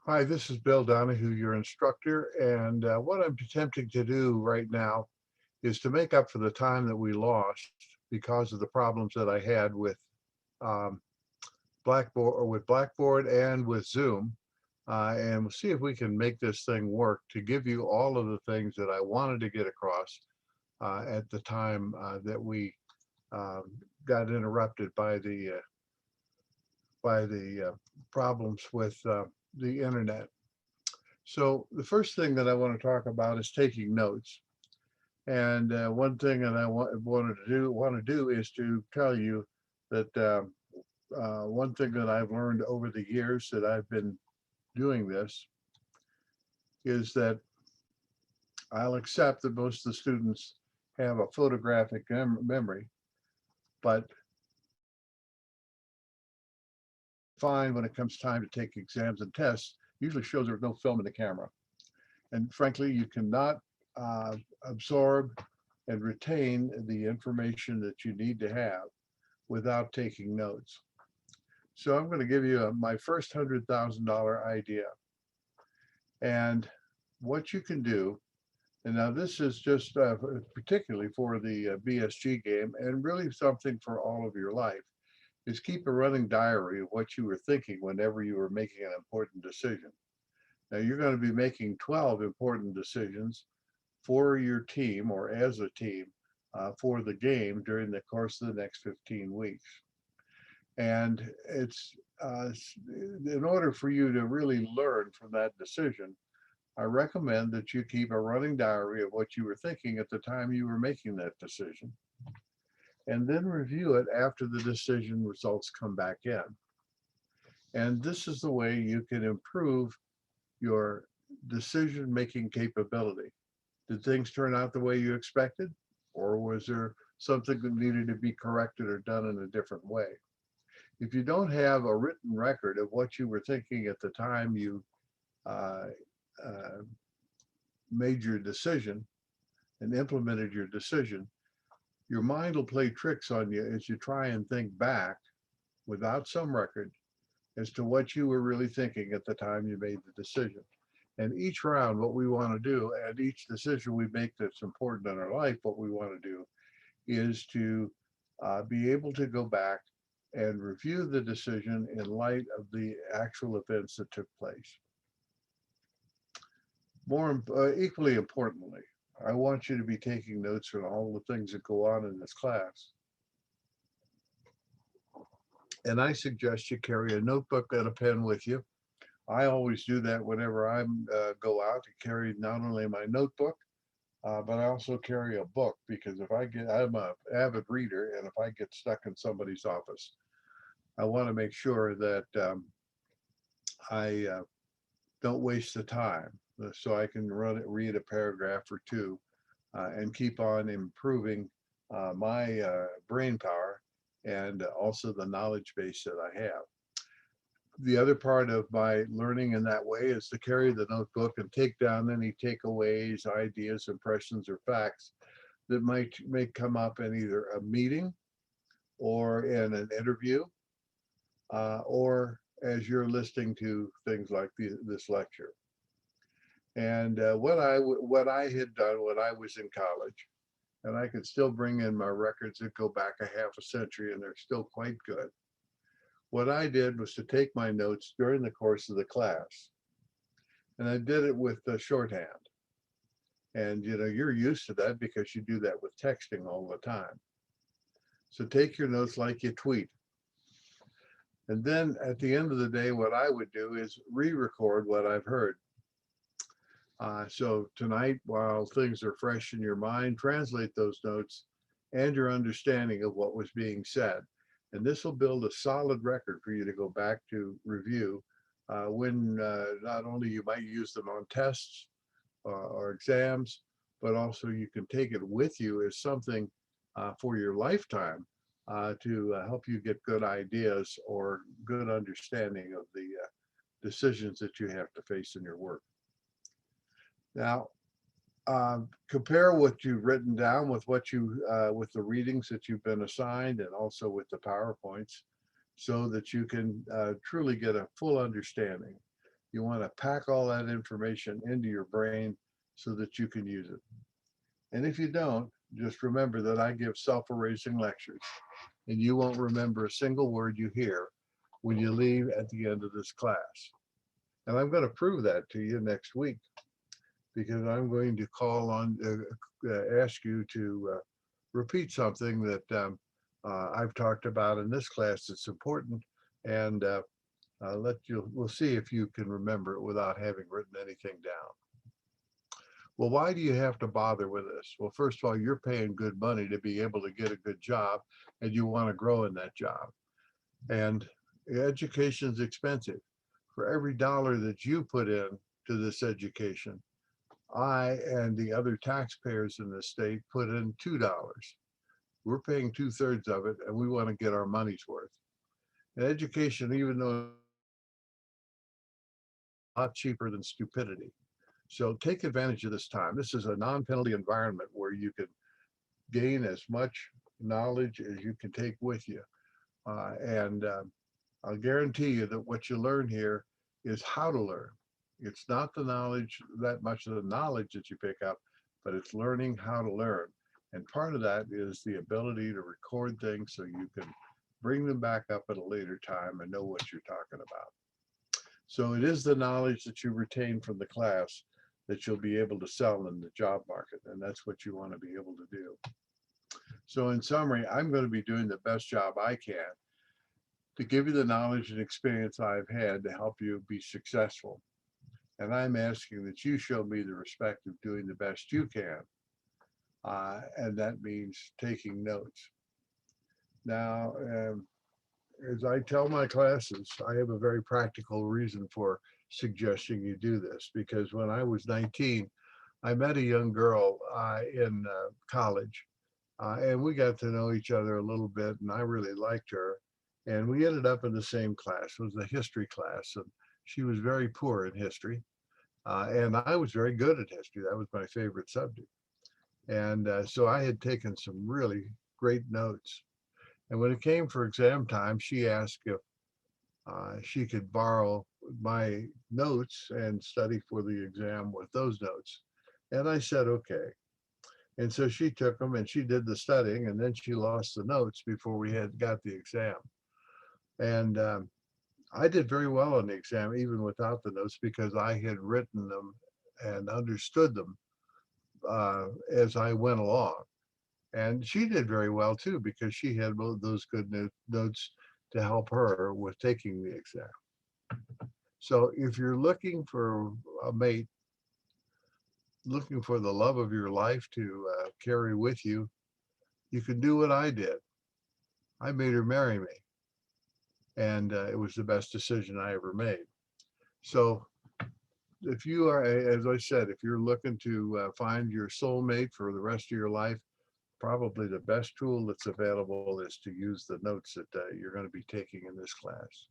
Hi, this is Bill Donahue, your instructor, and what I'm attempting to do right now is to make up for the time that we lost because of the problems that I had with um, Blackboard and with Zoom, and we'll see if we can make this thing work to give you all of the things that I wanted to get across at the time that we um, got interrupted by the problems with the internet. So the first thing that I want to talk about is taking notes. And one thing that I want to do is to tell you that one thing that I've learned over the years that I've been doing this is that I'll accept that most of the students have a photographic memory, but find when it comes time to take exams and tests, usually shows there's no film in the camera. And frankly, you cannot uh, absorb and retain the information that you need to have without taking notes. So I'm going to give you my first $100,000 idea and what you can do. And now this is just particularly for the BSG game and really something for all of your life is keep a running diary of what you were thinking whenever you were making an important decision. Now you're going to be making 12 important decisions for your team or as a team for the game during the course of the next 15 weeks. And it's in order for you to really learn from that decision, I recommend that you keep a running diary of what you were thinking at the time you were making that decision, and then review it after the decision results come back in. And this is the way you can improve your decision making capability. Did things turn out the way you expected? Or was there something that needed to be corrected or done in a different way? If you don't have a written record of what you were thinking at the time you uh, uh, made your decision and implemented your decision, your mind will play tricks on you as you try and think back without some record as to what you were really thinking at the time you made the decision. And each round, what we want to do, and each decision we make that's important in our life, what we want to do is to be able to go back and review the decision in light of the actual events that took place. More equally importantly, I want you to be taking notes on all the things that go on in this class. And I suggest you carry a notebook and a pen with you. I always do that whenever I go out to carry not only my notebook, but I also carry a book because I'm a avid reader, and if I get stuck in somebody's office, I want to make sure that I don't waste the time, so I can read a paragraph or two, and keep on improving my brain power and also the knowledge base that I have. The other part of my learning in that way is to carry the notebook and take down any takeaways, ideas, impressions, or facts that may come up in either a meeting or in an interview, or as you're listening to things like this lecture. And what I had done when I was in college, and I could still bring in my records that go back a half a century, and they're still quite good. What I did was to take my notes during the course of the class, and I did it with shorthand. And you're used to that because you do that with texting all the time. So take your notes like you tweet. And then at the end of the day, what I would do is re-record what I've heard. So tonight, while things are fresh in your mind, translate those notes and your understanding of what was being said. And this will build a solid record for you to go back to review when not only you might use them on tests or exams, but also you can take it with you as something for your lifetime to help you get good ideas or good understanding of the decisions that you have to face in your work. Now, compare what you've written down with with the readings that you've been assigned and also with the PowerPoints so that you can truly get a full understanding. You want to pack all that information into your brain so that you can use it. And if you don't, just remember that I give self-erasing lectures, and you won't remember a single word you hear when you leave at the end of this class. And I'm going to prove that to you next week, because I'm going to call on, ask you to repeat something that I've talked about in this class that's important, and we'll see if you can remember it without having written anything down. Well, why do you have to bother with this? Well, first of all, you're paying good money to be able to get a good job, and you want to grow in that job. And education is expensive. For every dollar that you put in to this education, I and the other taxpayers in the state put in $2. We're paying 2/3 of it, and we want to get our money's worth. And education, even though it's a lot cheaper than stupidity. So take advantage of this time. This is a non-penalty environment where you can gain as much knowledge as you can take with you. And I'll guarantee you that what you learn here is how to learn. It's not the knowledge, that much of the knowledge that you pick up, but it's learning how to learn. And part of that is the ability to record things so you can bring them back up at a later time and know what you're talking about. So it is the knowledge that you retain from the class that you'll be able to sell in the job market. And that's what you want to be able to do. So in summary, I'm going to be doing the best job I can to give you the knowledge and experience I've had to help you be successful. And I'm asking that you show me the respect of doing the best you can. And that means taking notes. Now, as I tell my classes, I have a very practical reason for suggesting you do this, because when I was 19, I met a young girl in college, and we got to know each other a little bit, and I really liked her. And we ended up in the same class. It was a history class, and she was very poor in history. And I was very good at history. That was my favorite subject. And so I had taken some really great notes. And when it came for exam time, she asked if she could borrow my notes and study for the exam with those notes. And I said, okay. And so she took them and she did the studying, and then she lost the notes before we had got the exam. And I did very well on the exam, even without the notes, because I had written them and understood them as I went along. And she did very well too, because she had those good notes to help her with taking the exam. So if you're looking for a mate, looking for the love of your life to carry with you, you can do what I did. I made her marry me. And it was the best decision I ever made. So if you are, as I said, if you're looking to find your soulmate for the rest of your life, probably the best tool that's available is to use the notes that you're going to be taking in this class.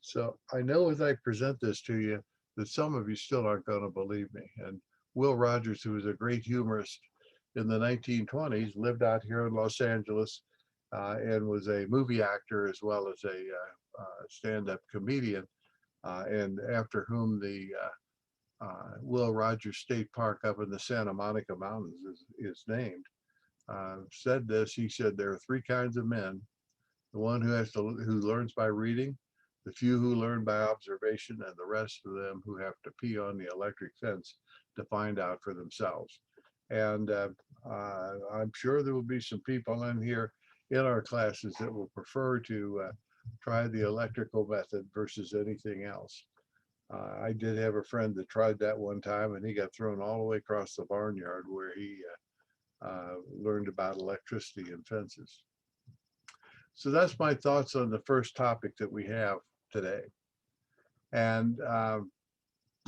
So I know as I present this to you that some of you still aren't going to believe me. And Will Rogers, who was a great humorist in the 1920s, lived out here in Los Angeles and was a movie actor as well as a stand-up comedian, and after whom the Will Rogers State Park up in the Santa Monica Mountains is named. Said this. He said there are three kinds of men: the one who learns by reading, the few who learn by observation, and the rest of them who have to pee on the electric fence to find out for themselves. And I'm sure there will be some people in here in our classes that will prefer to try the electrical method versus anything else. I did have a friend that tried that one time, and he got thrown all the way across the barnyard where he learned about electricity and fences. So that's my thoughts on the first topic that we have today. And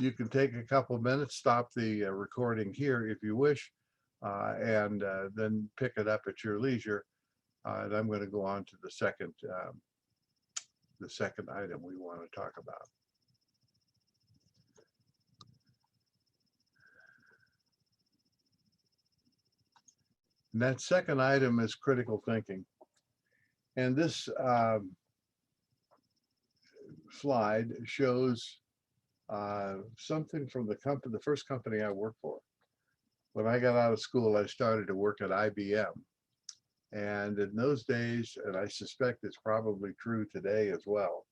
you can take a couple of minutes, stop the recording here if you wish, and then pick it up at your leisure. And I'm going to go on to the second item we want to talk about. And that second item is critical thinking. And this slide shows something from the first company I worked for. When I got out of school, I started to work at IBM. And in those days, and I suspect it's probably true today as well,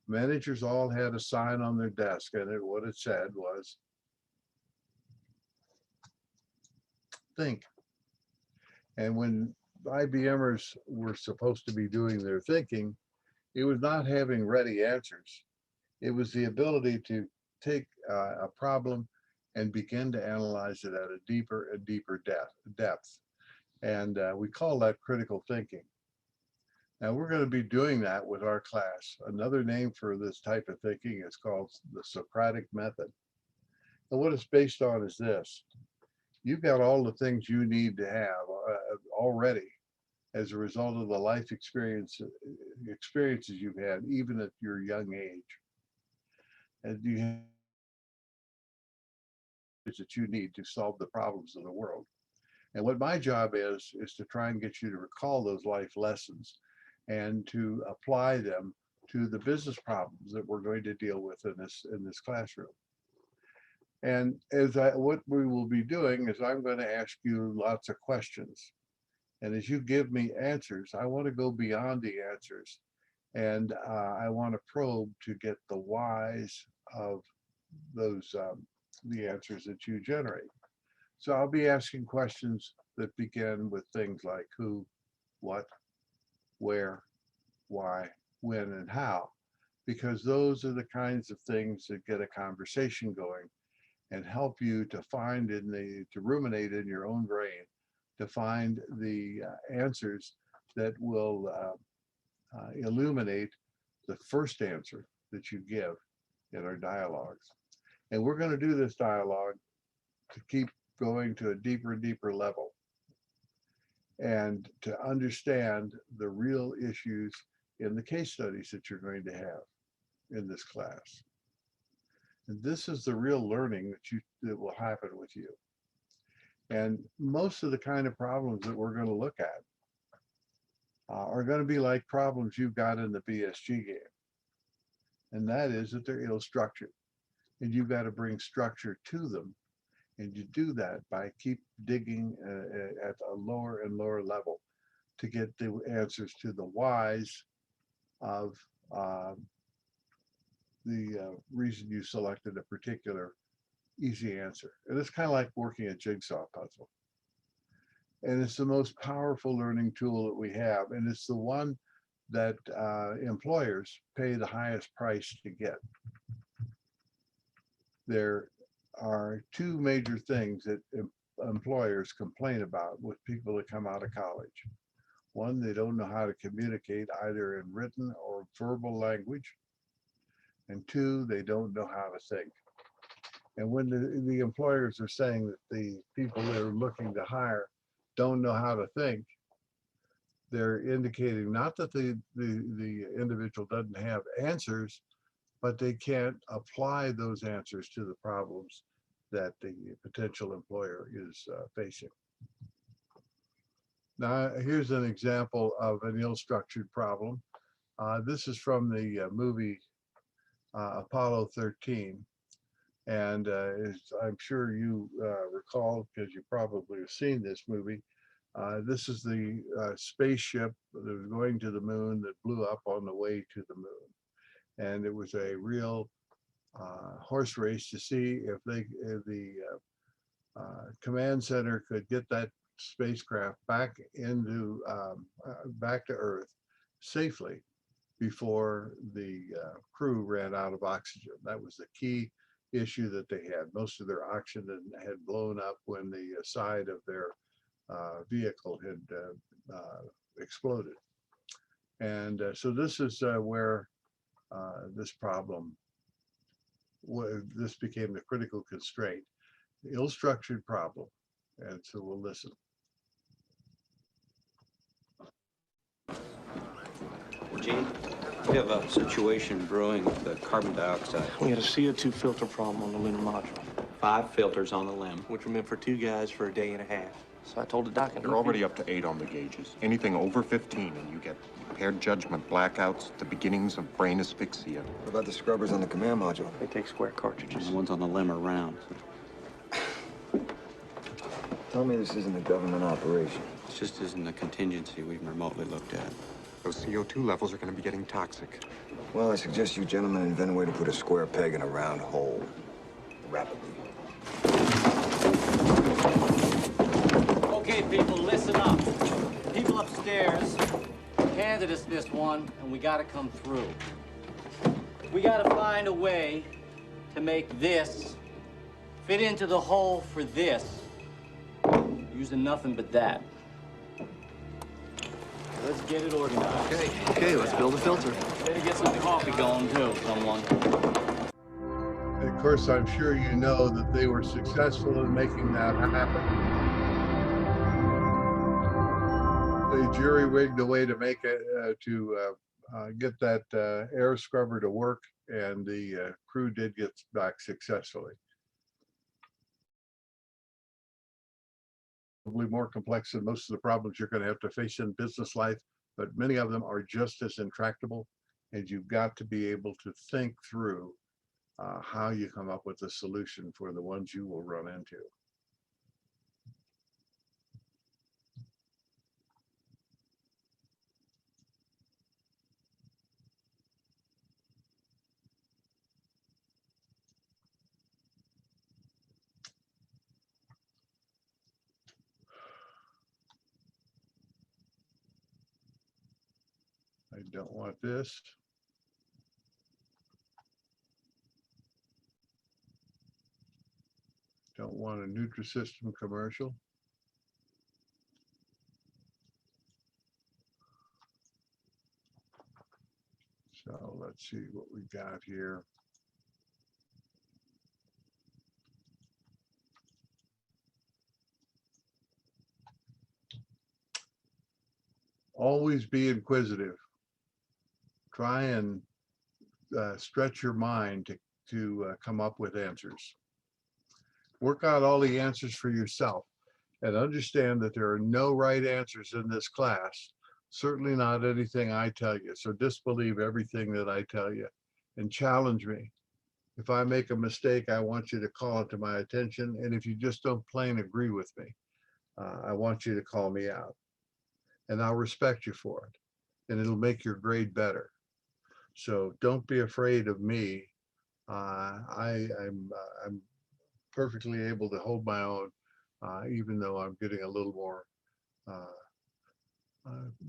managers all had a sign on their desk, and what it said was, think. And when IBMers were supposed to be doing their thinking, it was not having ready answers. It was the ability to take a problem and begin to analyze it at a deeper and deeper depth. And we call that critical thinking. Now we're going to be doing that with our class. Another name for this type of thinking is called the Socratic method. And what it's based on is this. You've got all the things you need to have already as a result of the life experiences you've had, even at your young age. And you have that you need to solve the problems of the world. And what my job is to try and get you to recall those life lessons and to apply them to the business problems that we're going to deal with in this classroom. And what we will be doing is I'm going to ask you lots of questions. And as you give me answers, I want to go beyond the answers. And I want to probe to get the whys of those, the answers that you generate. So I'll be asking questions that begin with things like who, what, where, why, when, and how, because those are the kinds of things that get a conversation going and help you to find to ruminate in your own brain, to find the answers that will illuminate the first answer that you give in our dialogues. And we're going to do this dialogue to keep going to a deeper and deeper level and to understand the real issues in the case studies that you're going to have in this class. And this is the real learning that will happen with you. And most of the kind of problems that we're going to look at are going to be like problems you've got in the BSG game. And that is that they're ill-structured. And you've got to bring structure to them. And you do that by keep digging at a lower and lower level to get the answers to the whys of the reason you selected a particular easy answer. And it's kind of like working a jigsaw puzzle. And it's the most powerful learning tool that we have. And it's the one that employers pay the highest price to get. There are two major things that employers complain about with people that come out of college. One, they don't know how to communicate either in written or verbal language. And two, they don't know how to think. And when the employers are saying that the people they're looking to hire don't know how to think, they're indicating not that the individual doesn't have answers, but they can't apply those answers to the problems that the potential employer is facing. Now, here's an example of an ill-structured problem. This is from the movie Apollo 13. And I'm sure you recall, because you probably have seen this movie, this is the spaceship that was going to the moon that blew up on the way to the moon. And it was a real horse race to see if the command center could get that spacecraft back to Earth safely before the crew ran out of oxygen. That was the key issue that they had. Most of their oxygen had blown up when the side of their vehicle had exploded. And so this is where this problem, this became the critical constraint, the ill-structured problem. And so we'll listen. Gene, we have a situation brewing with the carbon dioxide. We had a CO2 filter problem on the lunar module. 5 filters on the LEM. Which were meant for 2 guys for a day and a half. So I told the doc. You're already up to 8 on the gauges. Anything over 15 and you get impaired judgment, blackouts, the beginnings of brain asphyxia. What about the scrubbers on the command module? They take square cartridges. The ones on the limb are round. Tell me this isn't a government operation. It just isn't a contingency we've remotely looked at. Those CO2 levels are going to be getting toxic. Well, I suggest you gentlemen invent a way to put a square peg in a round hole. Rapidly. Okay, people, listen up. People upstairs handed us this one, and we gotta come through. We gotta find a way to make this fit into the hole for this, using nothing but that. Let's get it organized. Okay, let's build a filter. Better get some coffee going, too, someone. And of course, I'm sure you know that they were successful in making that happen. The jury rigged a way to make it get that air scrubber to work, and the crew did get back successfully. Probably more complex than most of the problems you're going to have to face in business life, but many of them are just as intractable, and you've got to be able to think through how you come up with a solution for the ones you will run into. I don't want this. Don't want a Nutrisystem commercial. So let's see what we got here. Always be inquisitive. Try and stretch your mind to come up with answers. Work out all the answers for yourself and understand that there are no right answers in this class. Certainly not anything I tell you. So disbelieve everything that I tell you and challenge me. If I make a mistake, I want you to call it to my attention. And if you just don't plain agree with me, I want you to call me out. And I'll respect you for it. And it'll make your grade better. So don't be afraid of me. I'm perfectly able to hold my own, even though I'm getting a little more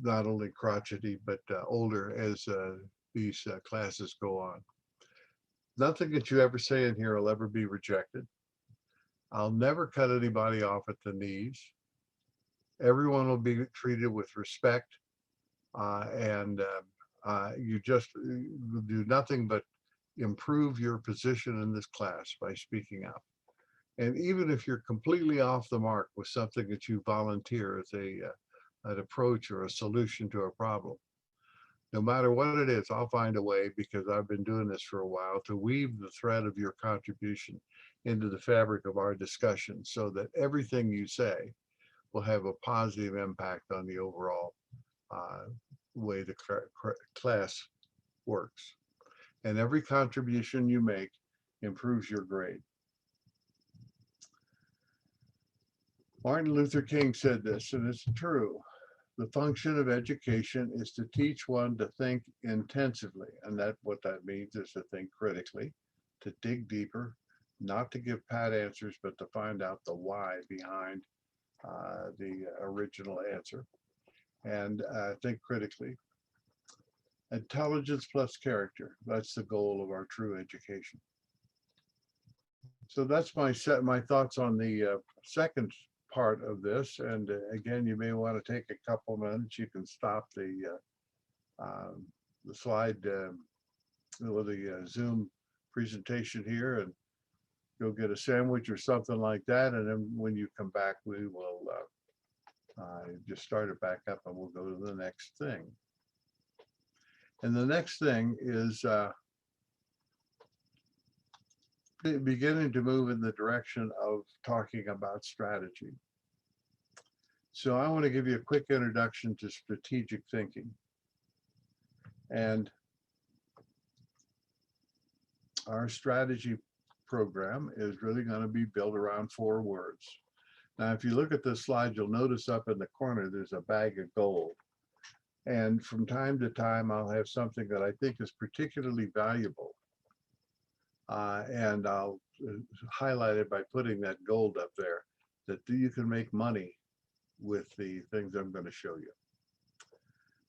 not only crotchety, but older as these classes go on. Nothing that you ever say in here will ever be rejected. I'll never cut anybody off at the knees. Everyone will be treated with respect, and you just do nothing but improve your position in this class by speaking up. And even if you're completely off the mark with something that you volunteer as an approach or a solution to a problem, no matter what it is, I'll find a way, because I've been doing this for a while, to weave the thread of your contribution into the fabric of our discussion so that everything you say will have a positive impact on the overall way the class works. And every contribution you make improves your grade. Martin Luther King said this, and it's true. The function of education is to teach one to think intensively. And what that means is to think critically, to dig deeper, not to give pat answers, but to find out the why behind the original answer, and think critically. Intelligence plus character, that's the goal of our true education. So that's my thoughts on the second part of this. And again, you may want to take a couple minutes. You can stop the slide or the Zoom presentation here and go get a sandwich or something like that. And then when you come back, we will just start it back up and we'll go to the next thing. And the next thing is beginning to move in the direction of talking about strategy. So I want to give you a quick introduction to strategic thinking. And our strategy program is really going to be built around 4 words. Now, if you look at this slide, you'll notice up in the corner, there's a bag of gold. And from time to time, I'll have something that I think is particularly valuable. And I'll highlight it by putting that gold up there, that you can make money with the things I'm going to show you.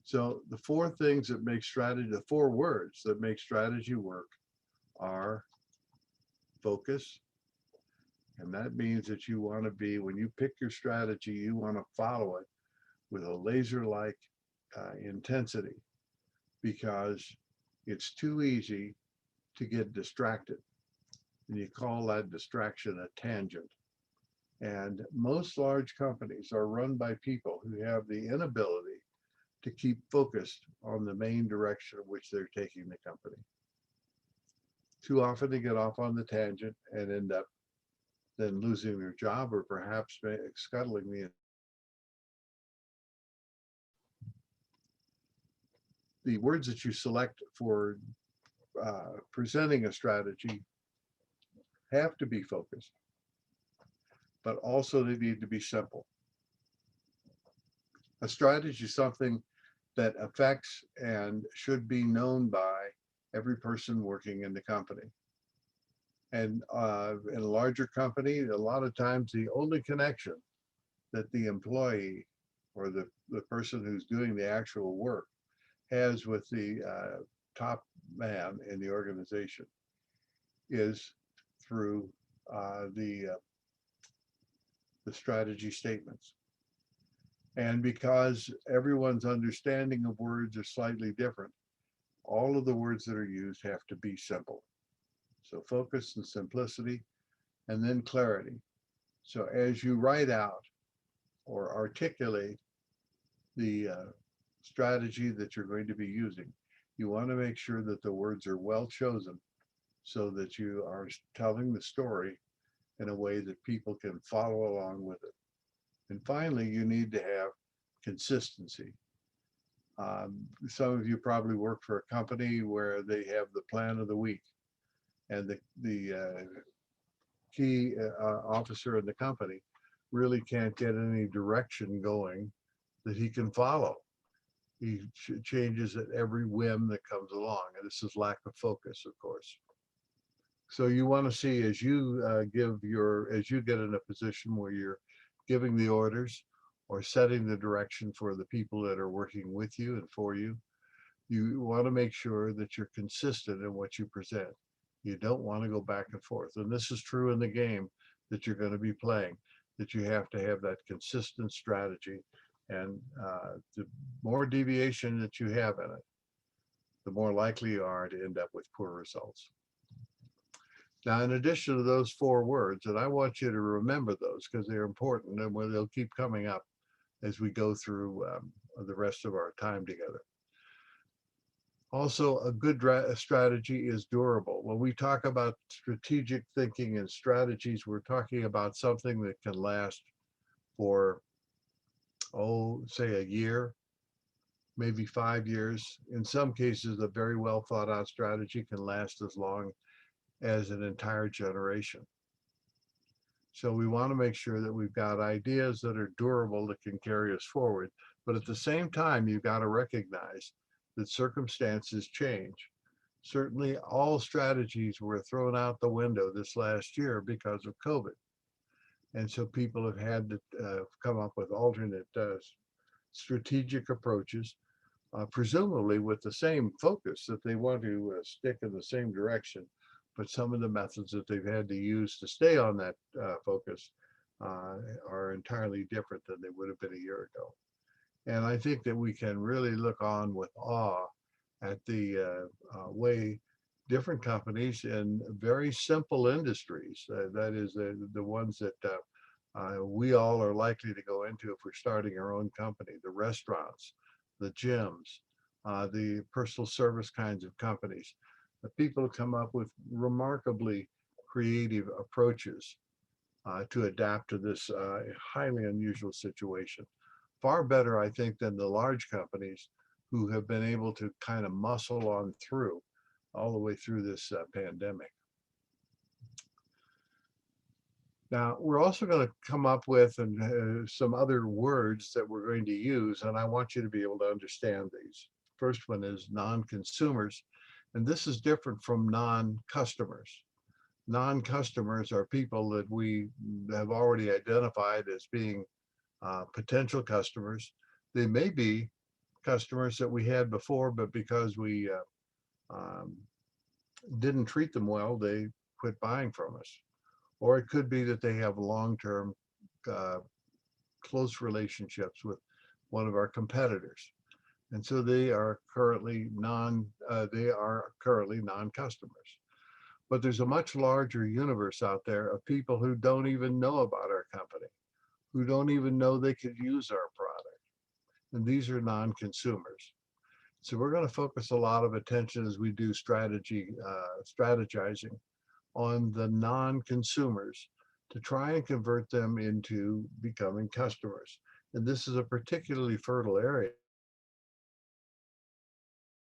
So the 4 things that make strategy, the 4 words that make strategy work are focus. And that means that you want to be, when you pick your strategy, you want to follow it with a laser-like intensity, because it's too easy to get distracted. And you call that distraction a tangent. And most large companies are run by people who have the inability to keep focused on the main direction of which they're taking the company. Too often they get off on the tangent and end up then losing their job, or perhaps scuttling the words that you select for presenting a strategy have to be focused, but also they need to be simple. A strategy is something that affects and should be known by every person working in the company. And in a larger company, a lot of times the only connection that the employee or the person who's doing the actual work has with the top man in the organization is through the strategy statements. And because everyone's understanding of words are slightly different, all of the words that are used have to be simple. So focus and simplicity, and then clarity. So as you write out or articulate the strategy that you're going to be using, you want to make sure that the words are well chosen so that you are telling the story in a way that people can follow along with it. And finally, you need to have consistency. Some of you probably work for a company where they have the plan of the week, and the key officer in the company really can't get any direction going that he can follow. He changes at every whim that comes along, and this is lack of focus, of course. So you want to see, as you as you get in a position where you're giving the orders or setting the direction for the people that are working with you and for you, you want to make sure that you're consistent in what you present. You don't want to go back and forth. And this is true in the game that you're going to be playing, that you have to have that consistent strategy. And the more deviation that you have in it, the more likely you are to end up with poor results. Now, in addition to those 4 words, and I want you to remember those because they're important, and they'll keep coming up as we go through the rest of our time together. Also, a good strategy is durable. When we talk about strategic thinking and strategies, we're talking about something that can last for, say a year, maybe 5 years. In some cases, a very well thought out strategy can last as long as an entire generation. So we want to make sure that we've got ideas that are durable that can carry us forward. But at the same time, you've got to recognize that circumstances change. Certainly all strategies were thrown out the window this last year because of COVID. And so people have had to come up with alternate strategic approaches, presumably with the same focus, that they want to stick in the same direction. But some of the methods that they've had to use to stay on that focus are entirely different than they would have been a year ago. And I think that we can really look on with awe at the way different companies in very simple industries, that is the ones that we all are likely to go into if we're starting our own company, the restaurants, the gyms, the personal service kinds of companies. The people come up with remarkably creative approaches to adapt to this highly unusual situation. Far better, I think, than the large companies who have been able to kind of muscle on through all the way through this pandemic. Now, we're also going to come up with some other words that we're going to use, and I want you to be able to understand these. First one is non-consumers, and this is different from non-customers. Non-customers are people that we have already identified as being potential customers. They may be customers that we had before, but because we didn't treat them well, they quit buying from us. Or it could be that they have long-term close relationships with one of our competitors. And so they are currently non-customers. But there's a much larger universe out there of people who don't even know about our company, who don't even know they could use our product. And these are non-consumers. So we're going to focus a lot of attention as we do strategizing on the non-consumers to try and convert them into becoming customers. And this is a particularly fertile area.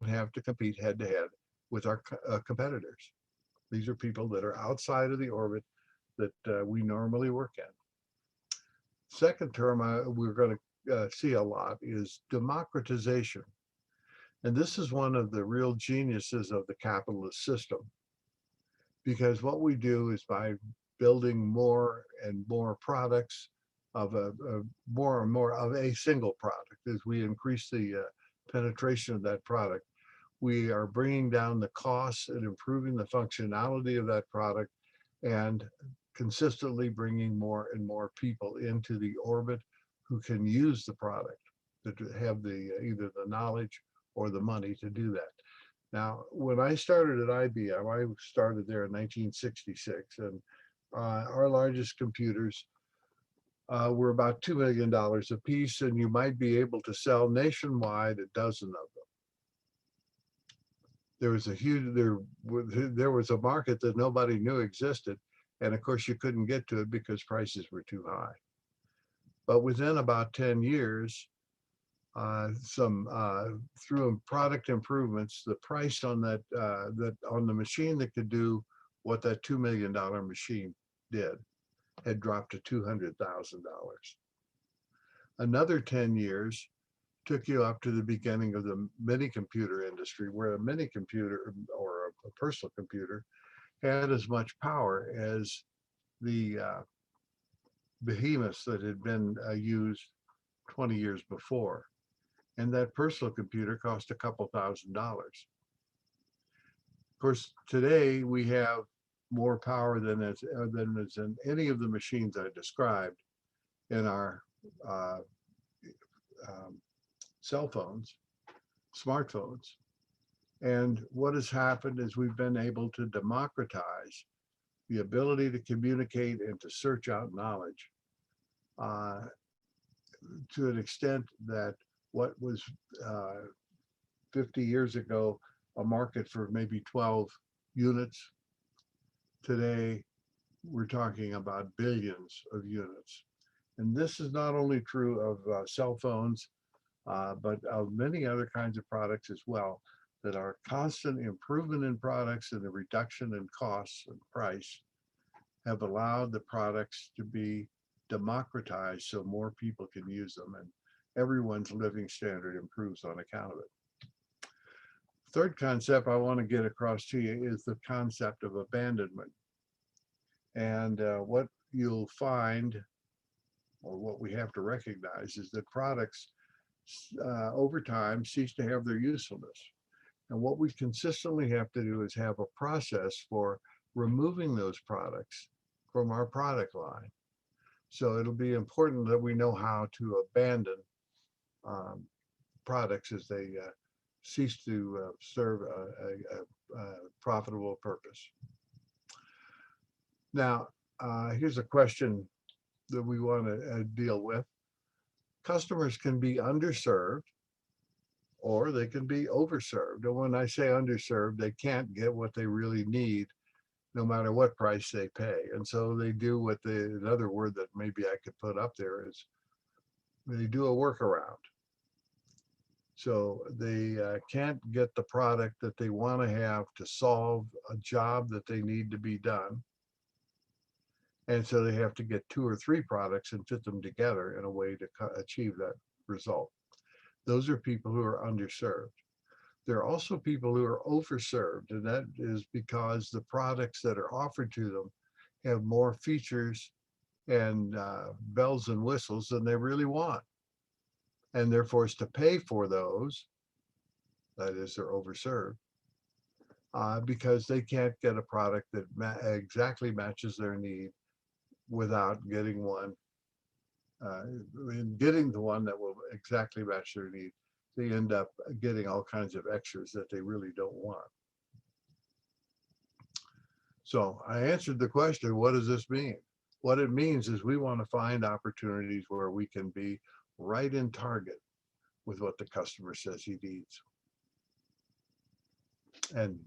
We have to compete head to head with our competitors. These are people that are outside of the orbit that we normally work in. Second term we're going to see a lot is democratization. And this is one of the real geniuses of the capitalist system. Because what we do is by building more and more products of more and more of a single product, as we increase the penetration of that product, we are bringing down the costs and improving the functionality of that product and consistently bringing more and more people into the orbit who can use the product, that have either the knowledge or the money to do that. Now, when I started at IBM, I started there in 1966, and our largest computers were about $2 million a piece, and you might be able to sell nationwide a dozen of them. There was a market that nobody knew existed, and of course you couldn't get to it because prices were too high. But within about 10 years, through product improvements, the price on on the machine that could do what that $2 million machine did had dropped to $200,000. Another 10 years took you up to the beginning of the mini computer industry, where a mini computer or a personal computer had as much power as the behemoths that had been used 20 years before. And that personal computer cost a couple $1,000s. Of course, today we have more power than is in any of the machines I described in our cell phones, smartphones. And what has happened is we've been able to democratize the ability to communicate and to search out knowledge to an extent that what was 50 years ago a market for maybe 12 units, today we're talking about billions of units. And this is not only true of cell phones, but of many other kinds of products as well, that our constant improvement in products and the reduction in costs and price have allowed the products to be democratized so more people can use them, and everyone's living standard improves on account of it. Third concept I want to get across to you is the concept of abandonment. And what you'll find, or what we have to recognize, is that products over time cease to have their usefulness. And what we consistently have to do is have a process for removing those products from our product line. So it'll be important that we know how to abandon products as they cease to serve a profitable purpose. Now, here's a question that we want to deal with. Customers can be underserved or they can be overserved. And when I say underserved, they can't get what they really need no matter what price they pay. And so they do what another word that maybe I could put up there is they do a workaround. So they can't get the product that they want to have to solve a job that they need to be done. And so they have to get 2 or 3 products and fit them together in a way to achieve that result. Those are people who are underserved. There are also people who are overserved, and that is because the products that are offered to them have more features and bells and whistles than they really want. And they're forced to pay for those, that is, they're overserved, because they can't get a product that exactly matches their need without getting one, and getting the one that will exactly match their need. They end up getting all kinds of extras that they really don't want. So I answered the question, what does this mean? What it means is we want to find opportunities where we can be right in target with what the customer says he needs. And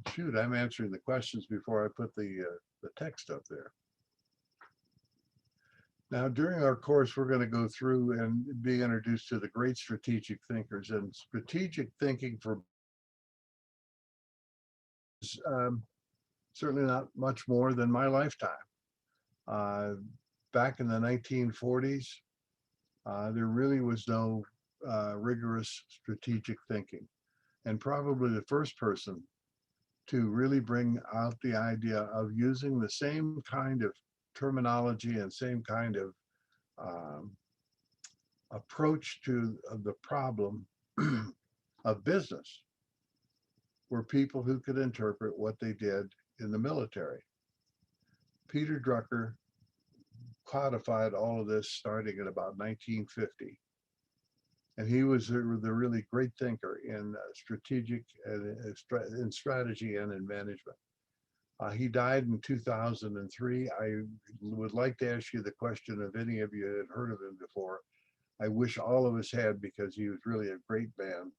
shoot, I'm answering the questions before I put the text up there. Now, during our course, we're going to go through and be introduced to the great strategic thinkers, and strategic thinking for certainly not much more than my lifetime. Back in the 1940s, there really was no rigorous strategic thinking. And probably the first person to really bring out the idea of using the same kind of terminology and same kind of approach to the problem of business were people who could interpret what they did in the military. Peter Drucker codified all of this starting at about 1950. And he was the really great thinker in strategic and in strategy and in management. He died in 2003. I would like to ask you the question if any of you had heard of him before. I wish all of us had, because he was really a great man.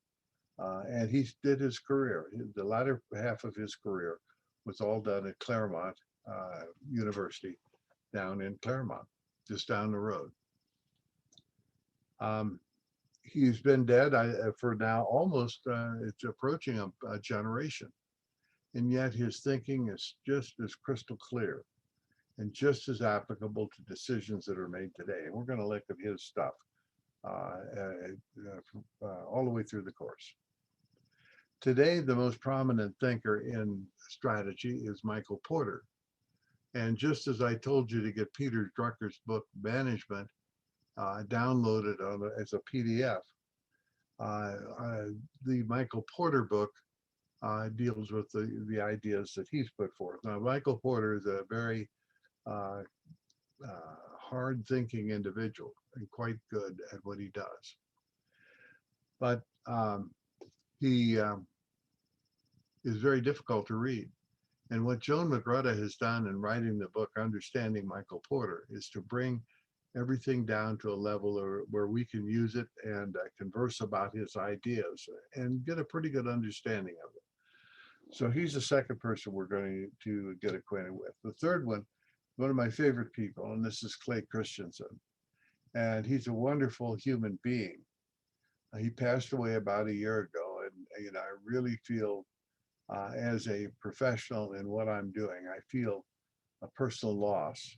And he did his career. The latter half of his career was all done at Claremont University down in Claremont, just down the road. He's been dead for now almost, it's approaching a generation. And yet his thinking is just as crystal clear and just as applicable to decisions that are made today. And we're going to look at his stuff all the way through the course. Today, the most prominent thinker in strategy is Michael Porter. And just as I told you to get Peter Drucker's book, Management, downloaded as a PDF, the Michael Porter book deals with the ideas that he's put forth. Now, Michael Porter is a very hard-thinking individual and quite good at what he does. But he is very difficult to read. And what Joan McRudda has done in writing the book, Understanding Michael Porter, is to bring everything down to a level where we can use it and converse about his ideas and get a pretty good understanding of it. So he's the second person we're going to get acquainted with. The third one of my favorite people, and this is Clay Christensen. And he's a wonderful human being. He passed away about a year ago, and I really feel as a professional in what I'm doing, I feel a personal loss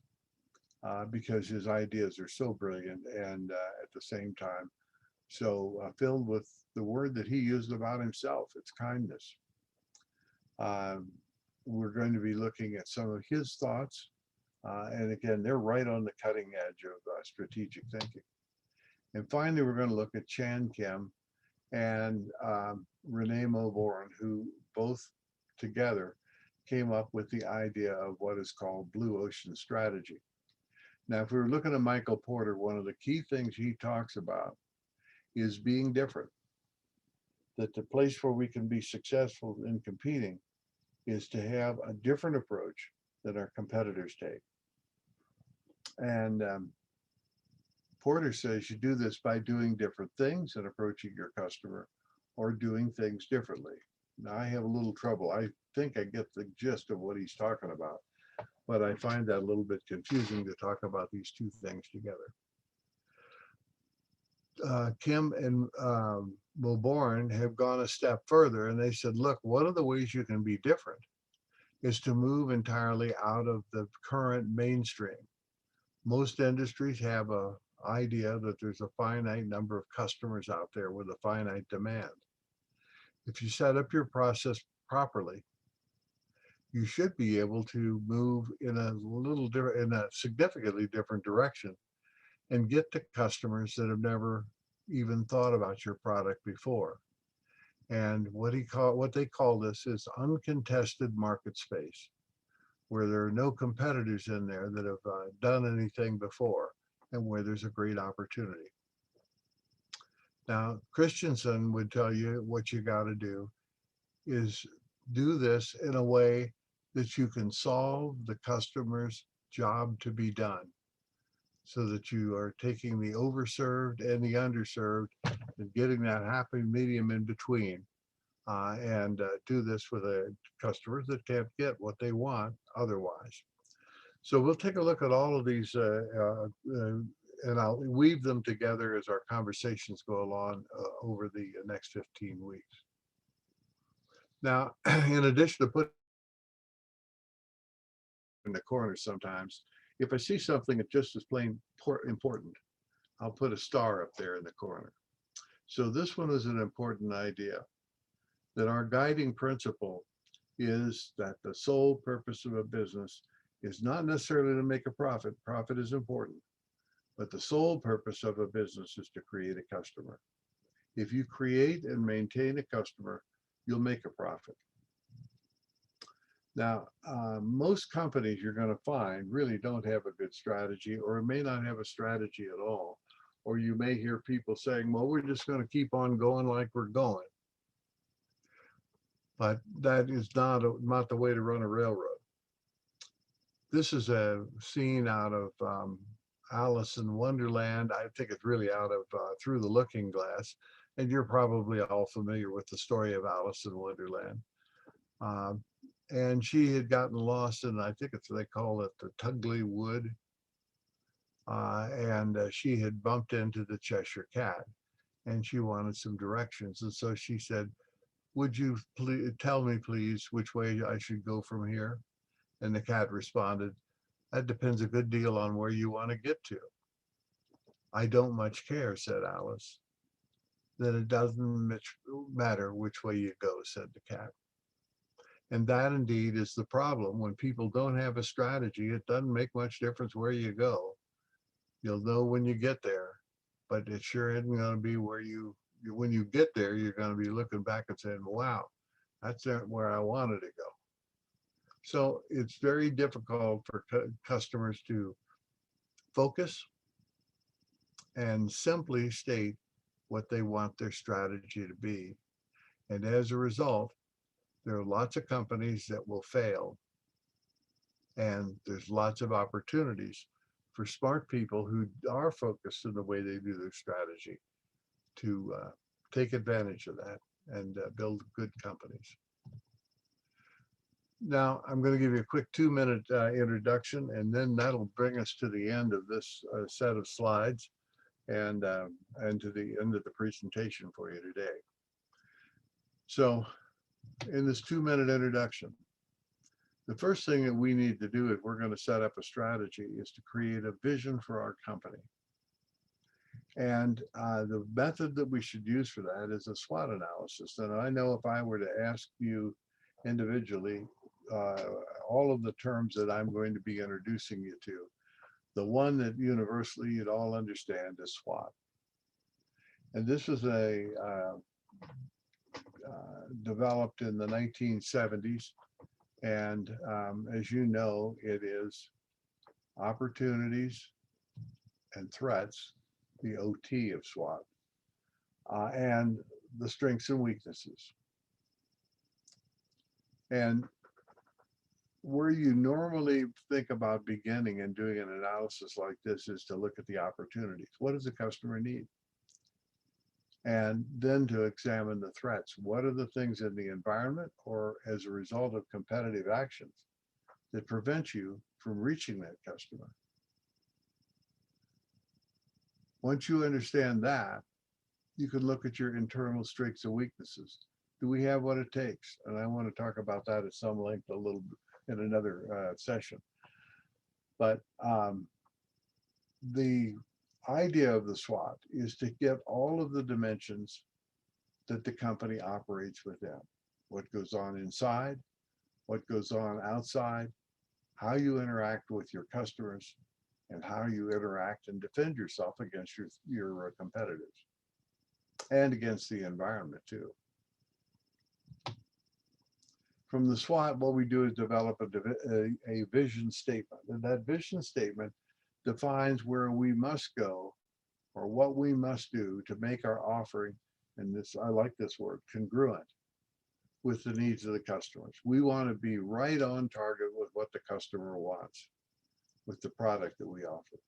because his ideas are so brilliant and at the same time so filled with the word that he used about himself. It's kindness. We're going to be looking at some of his thoughts, and again, they're right on the cutting edge of strategic thinking. And finally, we're going to look at Chan Kim and Renee Mobourne, who both together came up with the idea of what is called Blue Ocean Strategy. Now, if we were looking at Michael Porter, one of the key things he talks about is being different. That the place where we can be successful in competing is to have a different approach that our competitors take. And Porter says you do this by doing different things and approaching your customer, or doing things differently. Now I have a little trouble. I think I get the gist of what he's talking about, but I find that a little bit confusing to talk about these two things together. Kim and Wilborn have gone a step further, and they said, look, one of the ways you can be different is to move entirely out of the current mainstream. Most industries have a idea that there's a finite number of customers out there with a finite demand. If you set up your process properly, you should be able to move in a significantly different direction and get to customers that have never even thought about your product before. And what they call this is uncontested market space, where there are no competitors in there that have done anything before, and where there's a great opportunity. Now, Christensen would tell you what you got to do is do this in a way that you can solve the customer's job to be done, so that you are taking the overserved and the underserved and getting that happy medium in between, and do this with customers that can't get what they want otherwise. So we'll take a look at all of these, and I'll weave them together as our conversations go along over the next 15 weeks. Now, in addition to putting in the corner sometimes, if I see something that just is plain important, I'll put a star up there in the corner. So this one is an important idea, that our guiding principle is that the sole purpose of a business is not necessarily to make a profit. Profit is important, but the sole purpose of a business is to create a customer. If you create and maintain a customer, you'll make a profit. Now, most companies you're going to find really don't have a good strategy, or may not have a strategy at all. Or you may hear people saying, well, we're just going to keep on going like we're going. But that is not the way to run a railroad. This is a scene out of Alice in Wonderland. I think it's really out of Through the Looking Glass. And you're probably all familiar with the story of Alice in Wonderland. And she had gotten lost in, I think they call it the Tugley Wood. And she had bumped into the Cheshire Cat, and she wanted some directions. And so she said, would you please tell me, please, which way I should go from here? And the cat responded, that depends a good deal on where you want to get to. I don't much care, said Alice. Then it doesn't matter which way you go, said the cat. And that indeed is the problem. When people don't have a strategy, it doesn't make much difference where you go. You'll know when you get there, but it sure isn't going to be where when you get there, you're going to be looking back and saying, wow, that's not where I wanted to go. So it's very difficult for customers to focus and simply state what they want their strategy to be. And as a result, there are lots of companies that will fail. And there's lots of opportunities for smart people who are focused in the way they do their strategy to take advantage of that and build good companies. Now, I'm going to give you a quick 2-minute introduction, and then that'll bring us to the end of this set of slides and to the end of the presentation for you today. So in this 2-minute introduction, the first thing that we need to do if we're going to set up a strategy is to create a vision for our company. And the method that we should use for that is a SWOT analysis. And I know if I were to ask you individually, all of the terms that I'm going to be introducing you to, the one that universally you'd all understand is SWOT. And this was developed in the 1970s. And as you know, it is opportunities and threats, the OT of SWOT, and the strengths and weaknesses. And where you normally think about beginning and doing an analysis like this is to look at the opportunities. What does the customer need? And then to examine the threats. What are the things in the environment or as a result of competitive actions that prevent you from reaching that customer? Once you understand that, you can look at your internal strengths and weaknesses. Do we have what it takes? And I want to talk about that at some length a little in another session. But the idea of the SWOT is to get all of the dimensions that the company operates within. What goes on inside, what goes on outside, how you interact with your customers, and how you interact and defend yourself against your competitors and against the environment too. From the SWOT, what we do is develop a vision statement, and that vision statement defines where we must go or what we must do to make our offering, and this, I like this word, congruent with the needs of the customers. We want to be right on target with what the customer wants with the product that we offer.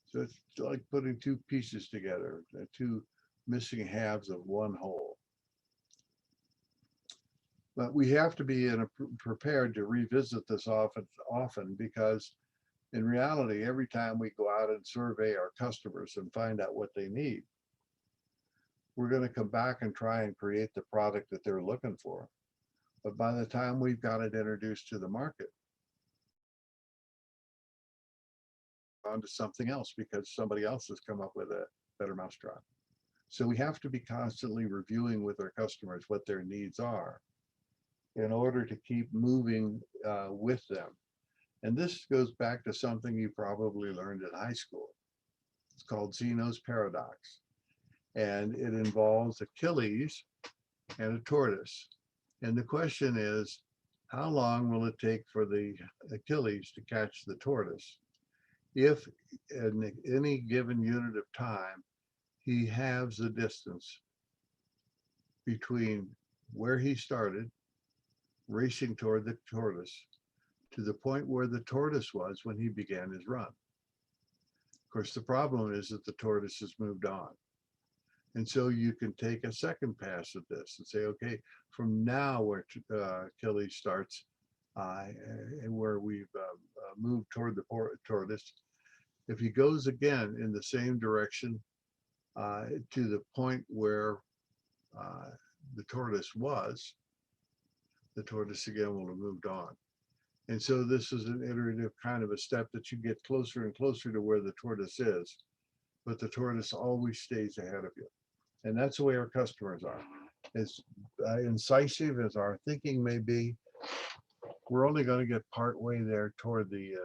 So it's like putting two pieces together, two missing halves of one whole. But we have to be prepared to revisit this often because in reality, every time we go out and survey our customers and find out what they need, we're going to come back and try and create the product that they're looking for. But by the time we've got it introduced to the market, onto something else because somebody else has come up with a better mousetrap. So we have to be constantly reviewing with our customers what their needs are in order to keep moving with them. And this goes back to something you probably learned in high school. It's called Zeno's paradox. And it involves Achilles and a tortoise. And the question is, how long will it take for the Achilles to catch the tortoise if in any given unit of time, he halves the distance between where he started racing toward the tortoise to the point where the tortoise was when he began his run. Of course, the problem is that the tortoise has moved on. And so you can take a second pass at this and say, okay, from now where Achilles starts and where we've moved toward the tortoise, if he goes again in the same direction to the point where the tortoise was, the tortoise again will have moved on. And so this is an iterative kind of a step that you get closer and closer to where the tortoise is, but the tortoise always stays ahead of you. And that's the way our customers are. As incisive as our thinking may be, we're only going to get part way there toward the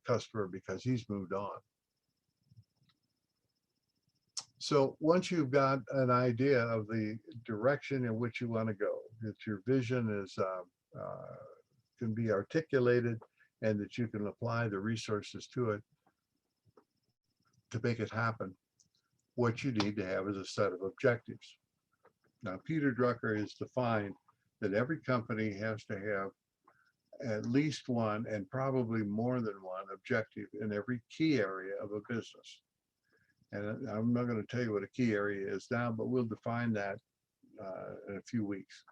customer because he's moved on. So once you've got an idea of the direction in which you want to go, that your vision is can be articulated and that you can apply the resources to it to make it happen, what you need to have is a set of objectives. Now, Peter Drucker has defined that every company has to have at least one and probably more than one objective in every key area of a business. And I'm not going to tell you what a key area is now, but we'll define that in a few weeks.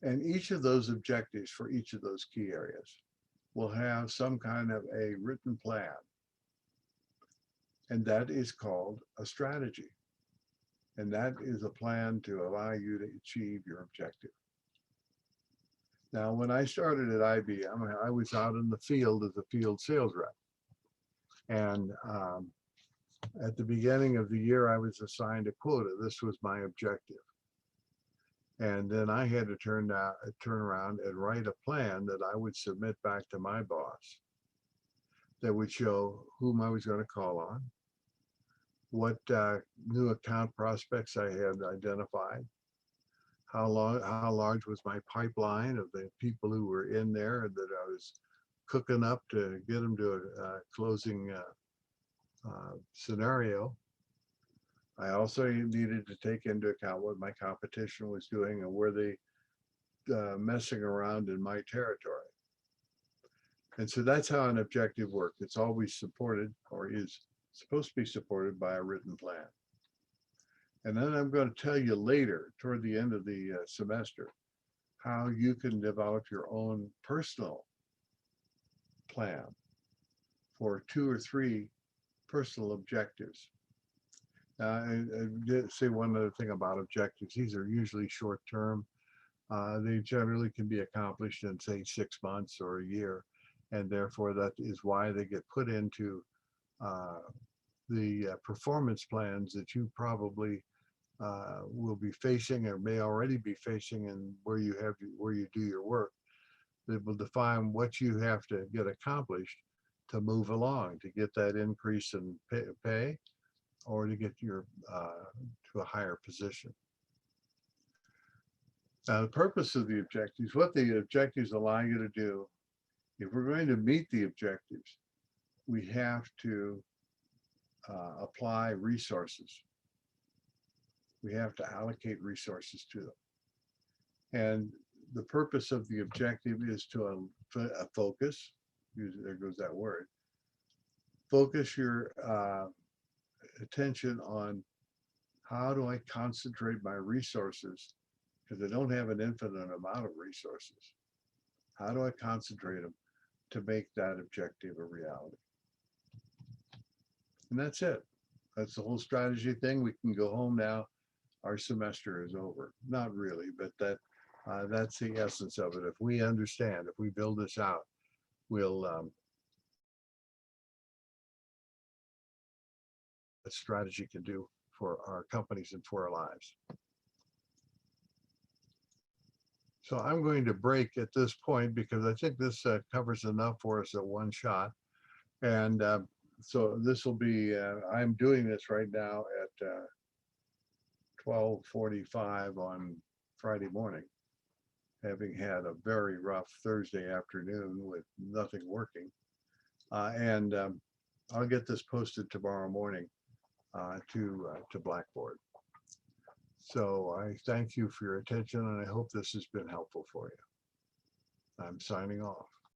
And each of those objectives for each of those key areas will have some kind of a written plan. And that is called a strategy. And that is a plan to allow you to achieve your objective. Now, when I started at IBM, I was out in the field as a field sales rep. And at the beginning of the year, I was assigned a quota. This was my objective. And then I had to turn around and write a plan that I would submit back to my boss that would show whom I was going to call on, what new account prospects I had identified, how large was my pipeline of the people who were in there that I was cooking up to get them to a closing scenario. I also needed to take into account what my competition was doing and were they messing around in my territory. And so that's how an objective works. It's always supported or is supposed to be supported by a written plan. And then I'm going to tell you later, toward the end of the semester, how you can develop your own personal plan for 2 or 3 personal objectives. I did say one other thing about objectives. These are usually short term. They generally can be accomplished in, say, 6 months or a year. And therefore, that is why they get put into the performance plans that you probably will be facing or may already be facing, and where you do your work. That will define what you have to get accomplished to move along, to get that increase in pay or to get your to a higher position. Now, the purpose of the objectives, what the objectives allow you to do, if we're going to meet the objectives, we have to apply resources. We have to allocate resources to them. And the purpose of the objective is to focus, there goes that word, focus your attention on how do I concentrate my resources, because I don't have an infinite amount of resources. How do I concentrate them to make that objective a reality? And that's it. That's the whole strategy thing. We can go home now. Our semester is over. Not really, but that's the essence of it. If we understand, if we build this out, we'll what strategy can do for our companies and for our lives. So I'm going to break at this point because I think this covers enough for us at one shot. And so this will be, I'm doing this right now at 12:45 on Friday morning, having had a very rough Thursday afternoon with nothing working. And I'll get this posted tomorrow morning to Blackboard. So I thank you for your attention, and I hope this has been helpful for you. I'm signing off.